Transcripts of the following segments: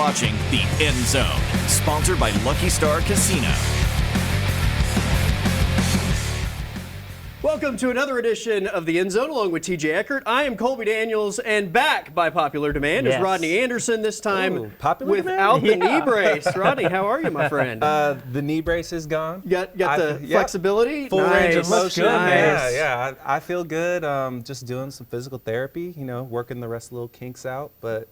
watching The End Zone, sponsored by Lucky Star Casino. Welcome to another edition of The End Zone, along with TJ Eckert. I am Colby Daniels, and back by popular demand is Rodney Anderson, this time without the knee brace. Rodney, how are you, my friend? The knee brace is gone. Got the flexibility? Full range of motion. Nice. Yeah, I feel good. Just doing some physical therapy, working the rest of the little kinks out, but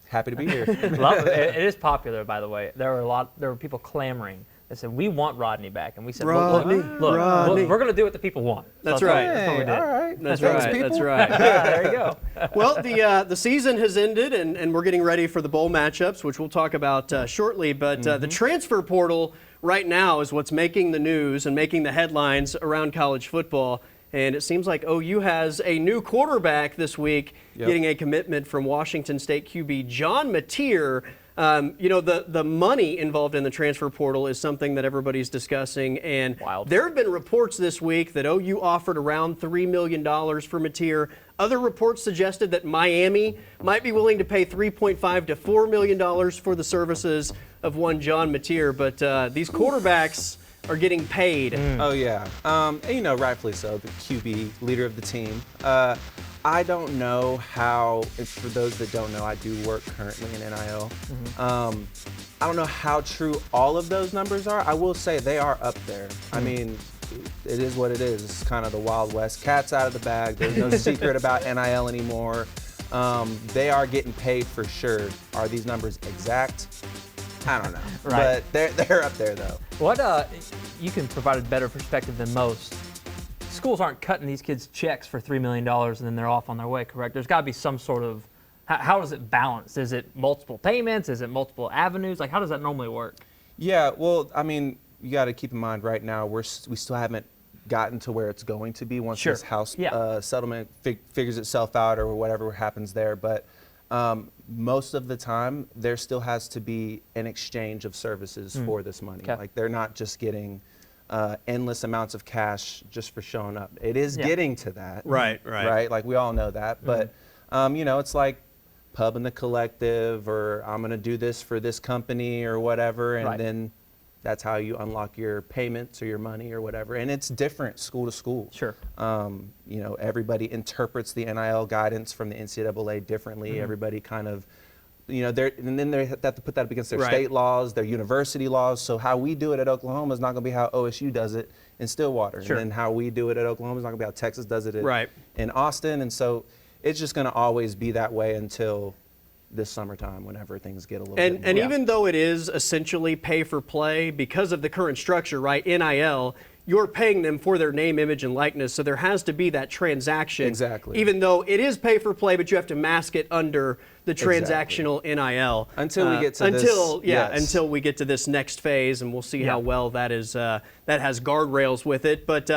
happy to be here. Love it. It is popular, by the way. There were people clamoring. They said, we want Rodney back. And we said, look, we're going to do what the people want. That's right. That's what we did. All right. That's right. There you go. Well, the season has ended, and we're getting ready for the bowl matchups, which we'll talk about shortly. But the transfer portal right now is what's making the news and making the headlines around college football. And it seems like OU has a new quarterback this week, getting a commitment from Washington State QB John Mateer. The money involved in the transfer portal is something that everybody's discussing, and there have been reports this week that OU offered around $3 million for Mateer. Other reports suggested that Miami might be willing to pay $3.5 to $4 million for the services of one John Mateer, but these quarterbacks are getting paid. Oh, yeah. And, rightfully so, the QB, leader of the team. I don't know how, for those that don't know, I do work currently in NIL. I don't know how true all of those numbers are. I will say they are up there. I mean, it is what it is. It's kind of the Wild West. Cat's out of the bag. There's no secret about NIL anymore. They are getting paid for sure. Are these numbers exact? I don't know. Right. But they're up there, though. What you can provide a better perspective than most. Schools aren't cutting these kids checks for $3 million and then they're off on their way, correct? There's got to be some sort of, how is it balanced? Is it multiple payments? Is it multiple avenues? Like, how does that normally work? Yeah, well, I mean, you got to keep in mind right now, we still haven't gotten to where it's going to be once this house settlement figures itself out or whatever happens there. But most of the time, there still has to be an exchange of services for this money. Okay. Like, they're not just getting endless amounts of cash just for showing up. It is getting to that. Right. Like, we all know that. But, it's like pub in the collective, or I'm going to do this for this company or whatever. And then that's how you unlock your payments or your money or whatever. And it's different school to school. Sure. Everybody interprets the NIL guidance from the NCAA differently. Everybody kind of, and then they have to put that up against their state laws, their university laws. So how we do it at Oklahoma is not going to be how OSU does it in Stillwater. Sure. And then how we do it at Oklahoma is not going to be how Texas does it in Austin. And so it's just going to always be that way until this summertime, whenever things get a little bit more. And even though it is essentially pay for play, because of the current structure, NIL, you're paying them for their name, image, and likeness. So there has to be that transaction. Exactly. Even though it is pay for play, but you have to mask it under the transactional NIL. Until we get to until we get to this next phase, and we'll see how well that is. That has guardrails with it. But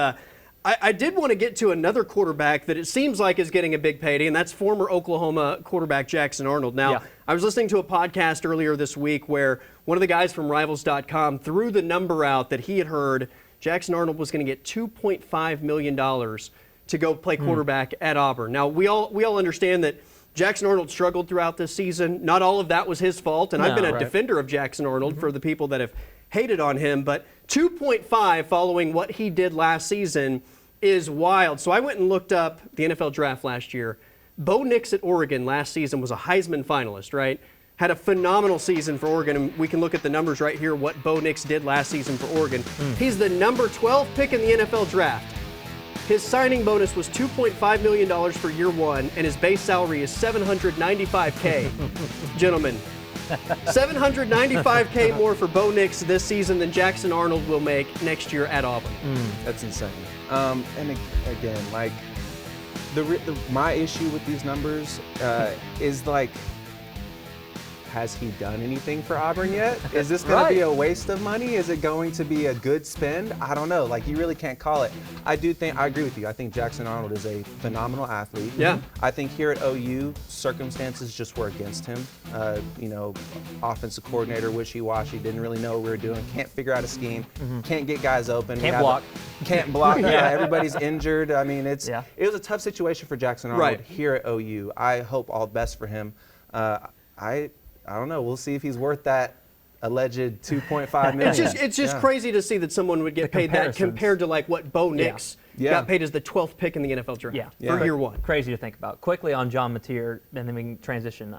I did want to get to another quarterback that it seems like is getting a big payday, and that's former Oklahoma quarterback Jackson Arnold. Now, I was listening to a podcast earlier this week where one of the guys from Rivals.com threw the number out that he had heard Jackson Arnold was going to get $2.5 million to go play quarterback at Auburn. Now, we all understand that Jackson Arnold struggled throughout this season. Not all of that was his fault, and I've been a defender of Jackson Arnold for the people that have hated on him. But 2.5 following what he did last season is wild. So I went and looked up the NFL draft last year. Bo Nix at Oregon last season was a Heisman finalist, right? Had a phenomenal season for Oregon, and we can look at the numbers right here, what Bo Nix did last season for Oregon. He's the number 12 pick in the NFL draft. His signing bonus was $2.5 million for year one, and his base salary is $795K. Gentlemen, $795K more for Bo Nix this season than Jackson Arnold will make next year at Auburn. That's insane. And again, like, my issue with these numbers is like, has he done anything for Auburn yet? Is this going to be a waste of money? Is it going to be a good spend? I don't know. Like, you really can't call it. I agree with you. I think Jackson Arnold is a phenomenal athlete. Yeah. I think here at OU, circumstances just were against him. Offensive coordinator, wishy-washy, didn't really know what we were doing, can't figure out a scheme, can't get guys open. Can't block. Can't block. Everybody's injured. I mean, it was a tough situation for Jackson Arnold here at OU. I hope all the best for him. I don't know. We'll see if he's worth that alleged $2.5 million. It's just crazy to see that someone would get paid that compared to like what Bo Nix got paid as the 12th pick in the NFL draft for year one. Crazy to think about. Quickly on John Mateer, and then we can transition.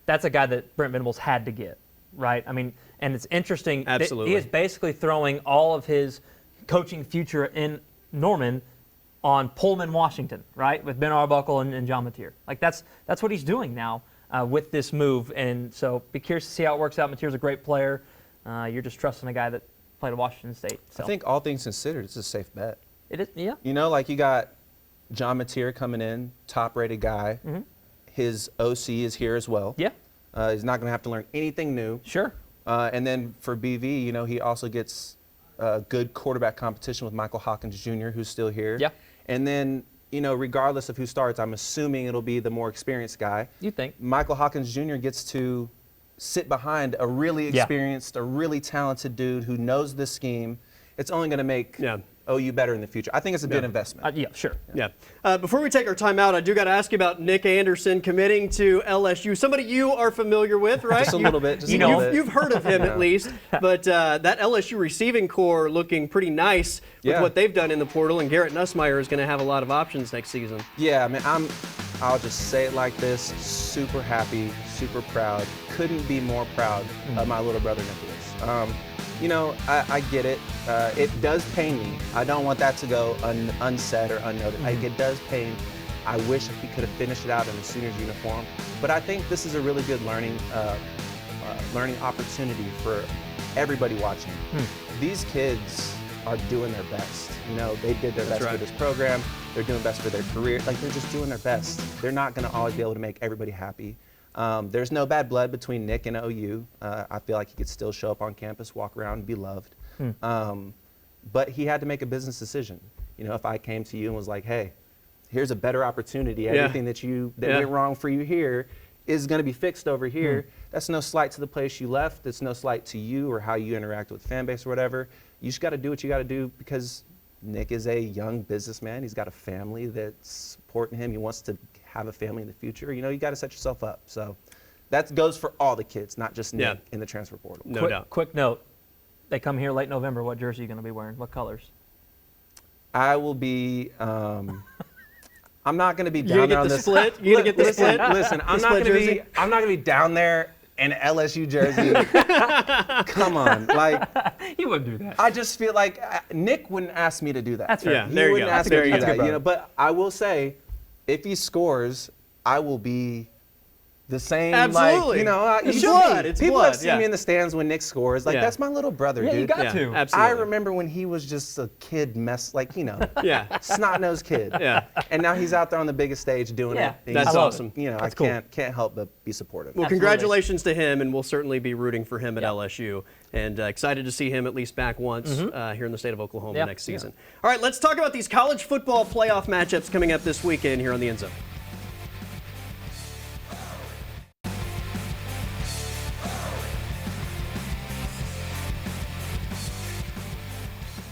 That's a guy that Brent Venables had to get, right? I mean, and it's interesting. Absolutely. He is basically throwing all of his coaching future in Norman on Pullman, Washington, right, with Ben Arbuckle and John Mateer. Like that's what he's doing now with this move, and so be curious to see how it works out. Mateer's a great player. You're just trusting a guy that played at Washington State. So. I think all things considered, it's a safe bet. It is, yeah. You know, like you got John Mateer coming in, top-rated guy. Mm-hmm. His OC is here as well. Yeah. He's not going to have to learn anything new. Sure. And then for BV, you know, he also gets good quarterback competition with Michael Hawkins Jr., who's still here. Yeah. And then, you know, regardless of who starts, I'm assuming it'll be the more experienced guy. You think? Michael Hawkins Jr. gets to sit behind a really experienced, a really talented dude who knows this scheme. It's only going to make OU better in the future. I think it's a good investment. Yeah, sure. Yeah. Before we take our time out, I do got to ask you about Nick Anderson committing to LSU. Somebody you are familiar with, right? Just a little bit. Just a little bit. You've heard of him at least. But that LSU receiving core looking pretty nice with what they've done in the portal, and Garrett Nussmeier is going to have a lot of options next season. Yeah, I mean, I'll just say it like this, super happy, super proud. Couldn't be more proud of my little brother Nicholas. You know, I get it. It does pain me. I don't want that to go unsaid or unnoted. Like, it does pain. I wish we could have finished it out in the Sooners uniform. But I think this is a really good learning opportunity for everybody watching. These kids are doing their best. You know, they did their best for this program. They're doing best for their career. Like, they're just doing their best. They're not going to always be able to make everybody happy. There's no bad blood between Nick and OU. I feel like he could still show up on campus, walk around, and be loved. But he had to make a business decision. You know, if I came to you and was like, hey, here's a better opportunity. Everything that went wrong for you here is going to be fixed over here. That's no slight to the place you left. It's no slight to you or how you interact with the fan base or whatever. You just got to do what you got to do because Nick is a young businessman. He's got a family that's supporting him. He wants to have a family in the future. You know, you got to set yourself up. So that goes for all the kids, not just Nick in the transfer portal. No doubt. Quick note. They come here late November. What jersey are you going to be wearing? What colors? I will be I'm not going to be down there on this split. You going to get the split? Listen, I'm not going to be down there in an LSU jersey. Come on, like he wouldn't do that. I just feel like Nick wouldn't ask me to do that. That's fair. Yeah, there you go. Ask me to do that, you know. But I will say, if he scores, I will be the same. Absolutely. Like, you know, It's blood. It's people blood. have seen me in the stands when Nick scores. Like that's my little brother, yeah, dude. you got to. Absolutely. I remember when he was just a kid like, you know, snot-nosed kid. Yeah. And now he's out there on the biggest stage doing it. That's awesome. You know, That's I can't help but be supportive. Well, congratulations to him, and we'll certainly be rooting for him at LSU. And excited to see him at least back once here in the state of Oklahoma next season. All right, let's talk about these college football playoff matchups coming up this weekend here on the End Zone.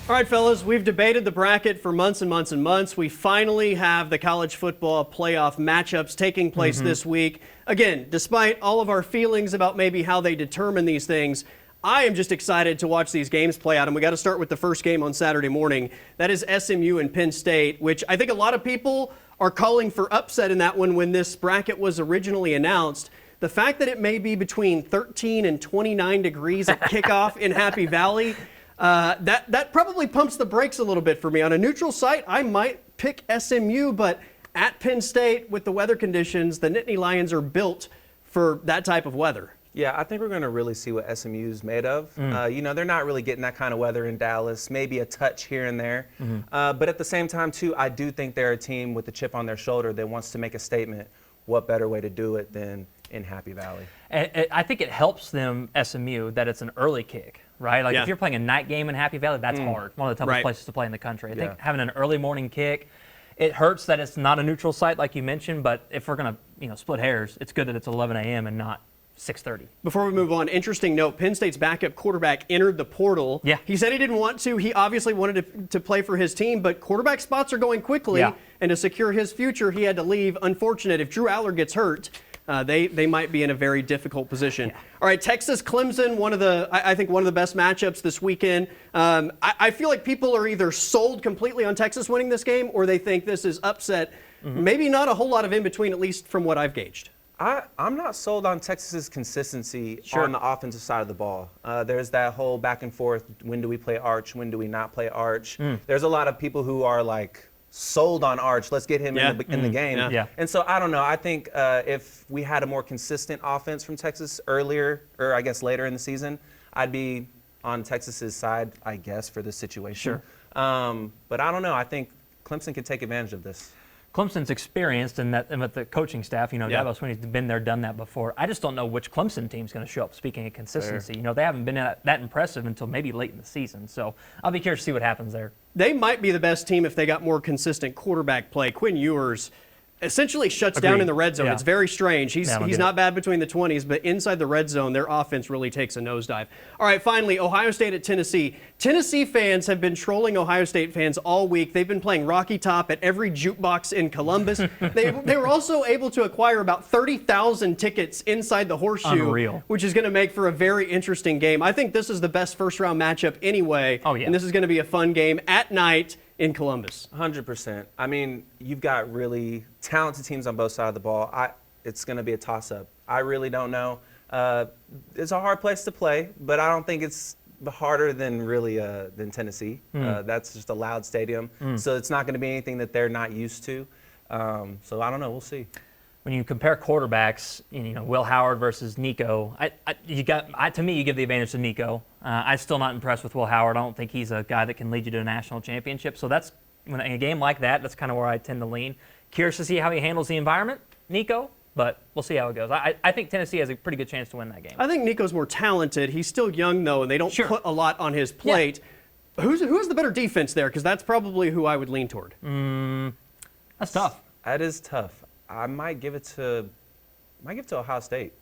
All right, fellas, we've debated the bracket for months and months and months. We finally have the college football playoff matchups taking place this week. Again, despite all of our feelings about maybe how they determine these things, I am just excited to watch these games play out. And we got to start with the first game on Saturday morning. That is SMU and Penn State, which I think a lot of people are calling for upset in that one when this bracket was originally announced. The fact that it may be between 13 and 29 degrees at kickoff in Happy Valley, that probably pumps the brakes a little bit for me. On a neutral site, I might pick SMU, but at Penn State with the weather conditions, the Nittany Lions are built for that type of weather. Yeah, I think we're going to really see what SMU's made of. You know, they're not really getting that kind of weather in Dallas, maybe a touch here and there. But at the same time, too, I do think they're a team with a chip on their shoulder that wants to make a statement. What better way to do it than in Happy Valley? I think it helps them, SMU, that it's an early kick, right? Like if you're playing a night game in Happy Valley, that's hard. One of the toughest places to play in the country. I think having an early morning kick, it hurts that it's not a neutral site like you mentioned, but if we're going to split hairs, it's good that it's 11 a.m. and not 6:30. Before we move on, interesting note, Penn State's backup quarterback entered the portal. Yeah. He said he didn't want to. He obviously wanted to play for his team, but quarterback spots are going quickly, and to secure his future, he had to leave. Unfortunate. If Drew Aller gets hurt, they might be in a very difficult position. All right, Texas Clemson, I think one of the best matchups this weekend. I feel like people are either sold completely on Texas winning this game, or they think this is upset. Maybe not a whole lot of in between, at least from what I've gauged. I'm not sold on Texas's consistency on the offensive side of the ball. There's that whole back and forth. When do we play Arch? When do we not play Arch? There's a lot of people who are like sold on Arch. Let's get him in the game. And so I don't know. I think if we had a more consistent offense from Texas earlier, or I guess later in the season, I'd be on Texas's side, I guess, for this situation. But I don't know. I think Clemson could take advantage of this. Clemson's experienced in that, and with the coaching staff, Dabo Swinney's been there, done that before. I just don't know which Clemson team's going to show up, speaking of consistency. They haven't been that impressive until maybe late in the season. So I'll be curious to see what happens there. They might be the best team if they got more consistent quarterback play. Quinn Ewers essentially shuts down in the red zone. It's very strange. He's not bad between the 20s, but inside the red zone, their offense really takes a nosedive. All right, finally, Ohio State at Tennessee. Tennessee fans have been trolling Ohio State fans all week. They've been playing Rocky Top at every jukebox in Columbus. They were also able to acquire about 30,000 tickets inside the Horseshoe, which is going to make for a very interesting game. I think this is the best first-round matchup anyway, and this is going to be a fun game at night in Columbus. 100%. I mean, you've got really talented teams on both sides of the ball. It's going to be a toss-up. I really don't know. It's a hard place to play, but I don't think it's harder than Tennessee. That's just a loud stadium, so it's not going to be anything that they're not used to. So I don't know. We'll see. When you compare quarterbacks, Will Howard versus Nico, to me, you give the advantage to Nico. I'm still not impressed with Will Howard. I don't think he's a guy that can lead you to a national championship. So that's, in a game like that, that's kind of where I tend to lean. Curious to see how he handles the environment, Nico, but we'll see how it goes. I think Tennessee has a pretty good chance to win that game. I think Nico's more talented. He's still young, though, and they don't put a lot on his plate. Who has the better defense there? Because that's probably who I would lean toward. That's tough. That is tough. I might give it to Ohio State.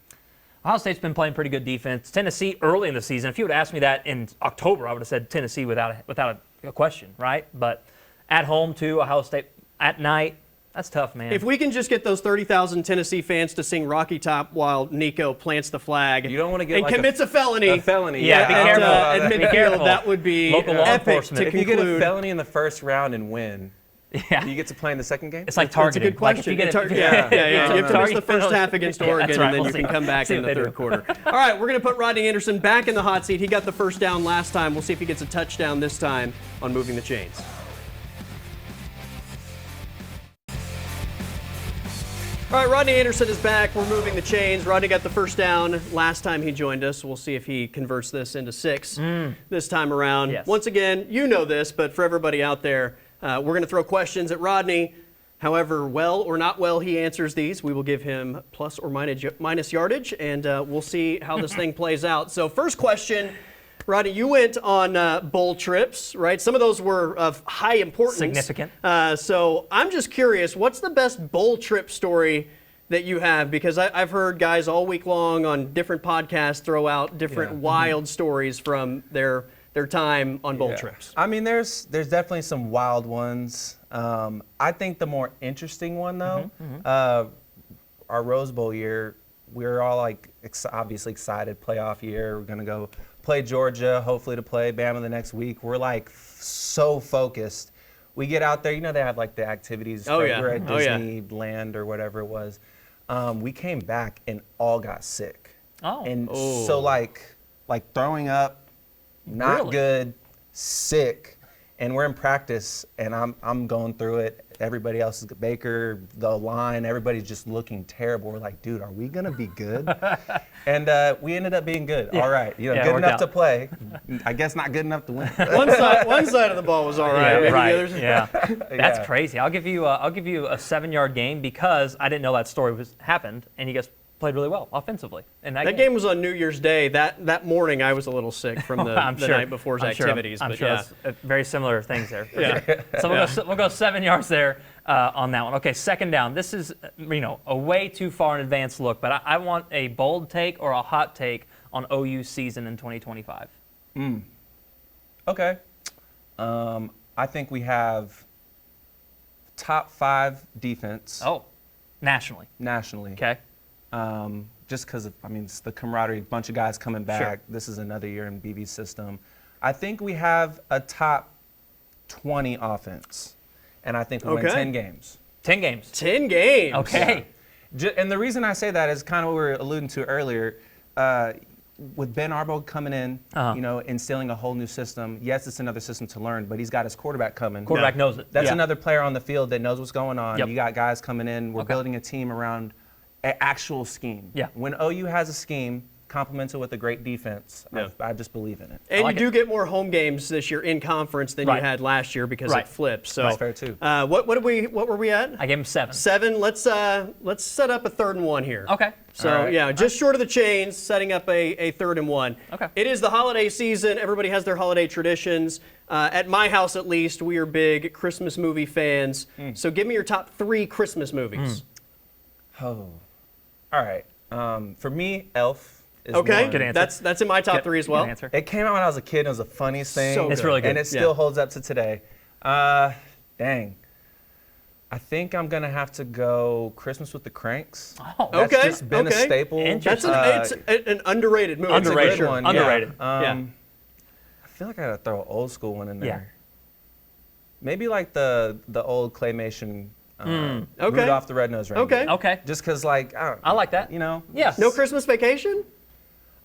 Ohio State's been playing pretty good defense. Tennessee early in the season, if you would ask me that in October, I would have said Tennessee without a question, right? But at home to Ohio State at night, that's tough, man. If we can just get those 30,000 Tennessee fans to sing Rocky Top while Nico plants the flag, you don't want to get commits a felony. A felony, yeah. Be careful. At midfield, that would be local law epic enforcement. to conclude. If you get a felony in the first round and win, do you get to play in the second game? It's like targeting. That's a good question. Like you have to miss the first half against Oregon, and then you can come back in the third quarter. All right, we're going to put Rodney Anderson back in the hot seat. He got the first down last time. We'll see if he gets a touchdown this time on Moving the Chains. All right, Rodney Anderson is back. We're moving the chains. Rodney got the first down last time he joined us. We'll see if he converts this into 6 this time around. Yes. Once again, you know this, but for everybody out there, we're going to throw questions at Rodney. However well or not well he answers these, we will give him plus or minus yardage, and we'll see how this thing plays out. So first question, Rodney, you went on bowl trips, right? Some of those were of high importance. Significant. So I'm just curious, what's the best bowl trip story that you have? Because I've heard guys all week long on different podcasts throw out different wild stories from their time on bowl trips. I mean, there's definitely some wild ones. I think the more interesting one, though, our Rose Bowl year, we were all obviously excited, playoff year. We're going to go play Georgia, hopefully to play Bama the next week. We're so focused. We get out there, they have the activities. We're at Disneyland or whatever it was. We came back and all got sick. So throwing up, not good, sick, and we're in practice, and I'm going through it. Everybody else is Baker, the line, everybody's just looking terrible. We're like, dude, are we gonna be good? And we ended up being good. All right, good enough to play. I guess not good enough to win. One side of the ball was all right. That's crazy. I'll give you a 7-yard game because I didn't know that story happened, and you guys played really well offensively. And that game was on New Year's Day. That morning, I was a little sick from the night before's activities. I'm sure it's very similar things there. So we'll go 7 yards there on that one. Okay, second down. This is a way too far in advance look, but I want a bold take or a hot take on OU's season in 2025. Okay. I think we have top 5 defense. Oh, nationally. Nationally. Okay. just because it's the camaraderie, bunch of guys coming back. Sure. This is another year in BB's system. I think we have a top 20 offense, and I think we win 10 games. 10 games. 10 games. Okay. And the reason I say that is kind of what we were alluding to earlier. With Ben Arbo coming in, instilling a whole new system. Yes, it's another system to learn, but he's got his quarterback coming. Quarterback knows it. That's another player on the field that knows what's going on. Yep. You got guys coming in. We're building a team around an actual scheme. Yeah. When OU has a scheme, complemented with a great defense, I just believe in it. And you do get more home games this year in conference than you had last year because it flipped. So that's fair too. What were we at? I gave him 7. 7. Let's set up a 3rd and 1 here. Okay. So just short of the chains, setting up a 3rd and 1. Okay. It is the holiday season. Everybody has their holiday traditions. At my house, at least, we are big Christmas movie fans. So give me your top 3 Christmas movies. Oh, all right. For me, Elf. Okay, good answer. That's in my top 3 as well. Good answer. It came out when I was a kid. And it was the funniest thing. So It's really good. And it still holds up to today. Dang. I think I'm going to have to go Christmas with the Cranks. Oh, That's okay, just been a staple. Interesting. It's an underrated movie. Underrated. It's a good one. Underrated. I feel like I got to throw an old school one in there. Yeah. Maybe like the old claymation Okay. Rudolph the Red-Nosed Reindeer. Okay. Okay. Just because, like, I like that. Yeah. No Christmas Vacation?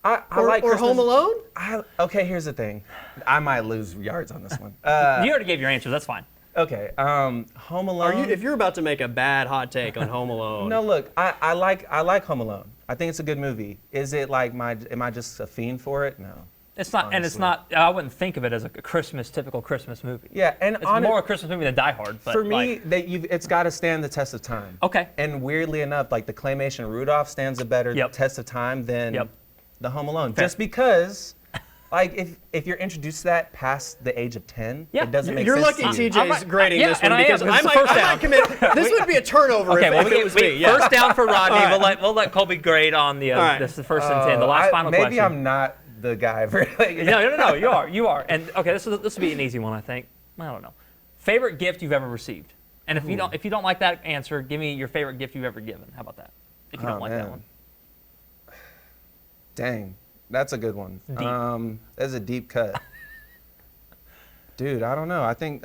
I Or, like or Christmas. Home Alone? Okay, here's the thing. I might lose yards on this one. You already gave your answer. That's fine. Okay, Home Alone. If you're about to make a bad hot take on Home Alone. No, look, I like Home Alone. I think it's a good movie. Is it like am I just a fiend for it? No. It's not, and it's not. I wouldn't think of it as a typical Christmas movie. Yeah, and It's more a Christmas movie than Die Hard. But for me, it's got to stand the test of time. Okay. And weirdly enough, like the claymation Rudolph stands a better test of time than the Home Alone. Fair. Just because, like, if you're introduced to that past the age of 10, it doesn't make You're sense. lucky to you. TJ's grading this one and I am, because because I it's the first might down. commit. This would be a turnover Okay, well, if it was me. Yeah. First down for Rodney. All right. We'll let Colby grade on the right. this is the first and 10. The last final maybe question. I'm not the guy for like. No. You are. And okay, this will be an easy one, I think. I don't know. Favorite gift you've ever received, and if you don't like that answer, give me your favorite gift you've ever given. How about that? If you don't like that one. Dang, that's a good one. That's a deep cut. Dude, I don't know. I think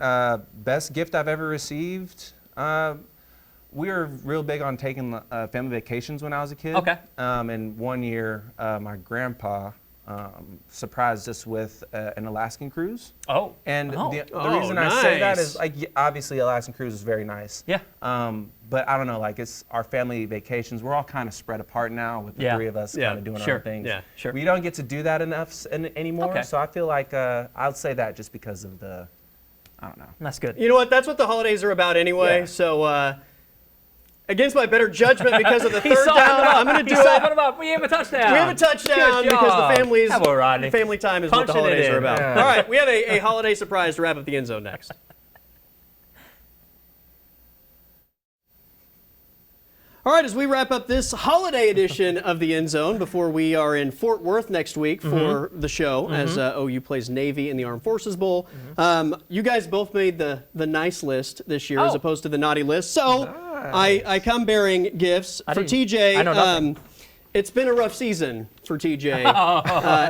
best gift I've ever received. We were real big on taking family vacations when I was a kid. Okay. And one year, my grandpa surprised us with an Alaskan cruise. Oh. And the reason nice. I say that is, like, obviously, Alaskan cruise is very nice. Yeah. But I don't know, like, it's our family vacations. We're all kind of spread apart now with the 3 of us kind of doing our own things. Yeah, sure. We don't get to do that enough anymore. Okay. So I feel like I'll say that just because of I don't know. That's good. You know what? That's what the holidays are about anyway. Yeah. So against my better judgment because of the He's third softening down, up. I'm going to do He's it. softening up. We have a touchdown. We have a touchdown Good because job. the family's How about Rodney? family time is what the Punching it holidays in. are about. Yeah. All right, we have a holiday surprise to wrap up the end zone next. All right, as we wrap up this holiday edition of the End Zone before we are in Fort Worth next week for the show as OU plays Navy in the Armed Forces Bowl. You guys both made the nice list this year as opposed to the naughty list. So I come bearing gifts for TJ. I know nothing. It's been a rough season for TJ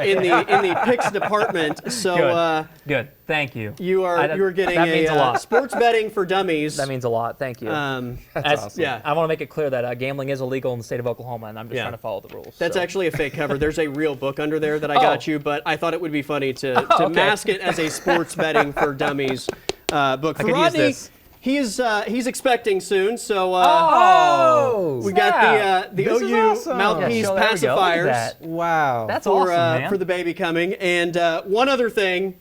in the picks department. So Good. Thank you. you are getting that means a lot. sports betting for dummies. That means a lot. Thank you. That's awesome. Yeah. I want to make it clear that gambling is illegal in the state of Oklahoma, and I'm just trying to follow the rules. That's so. actually a fake cover. There's a real book under there that I got you, but I thought it would be funny to mask it as a sports betting for dummies book. For could use Rodney, this. he's expecting soon, so we snap. got the This is OU awesome. mouthpiece Yeah, there we go. Look at pacifiers that. Wow. That's for awesome, man. for the baby coming. And one other thing.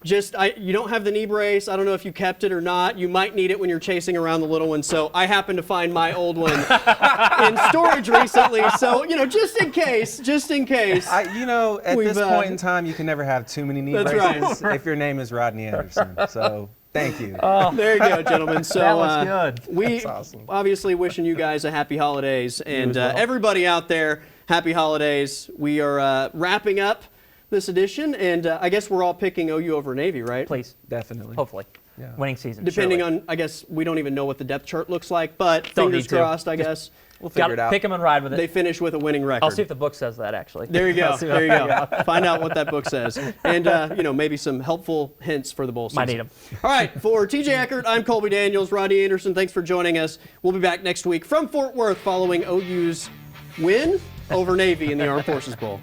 You don't have the knee brace. I don't know if you kept it or not. You might need it when you're chasing around the little one. So I happened to find my old one in storage recently. So, just in case. At We've, this point in time, you can never have too many knee That's braces if your name is Rodney Anderson. So thank you. There you go, gentlemen. So That was good. We That's awesome. obviously wishing you guys a happy holidays. And as well. everybody out there, happy holidays. We are wrapping up this edition, and I guess we're all picking OU over Navy, right? Please, Definitely. hopefully. Yeah. Winning season. Depending surely. on, I guess, we don't even know what the depth chart looks like, but Don't fingers need to. crossed, I guess. We'll figure it out. Pick them and ride with it. They finish with a winning record. I'll see if the book says that, actually. There you go. I'll see what There you I go. Find out what that book says. And, maybe some helpful hints for the bowl season. Might need them. All right. For TJ Eckert, I'm Colby Daniels. Rodney Anderson, thanks for joining us. We'll be back next week from Fort Worth following OU's win over Navy in the Armed Forces Bowl.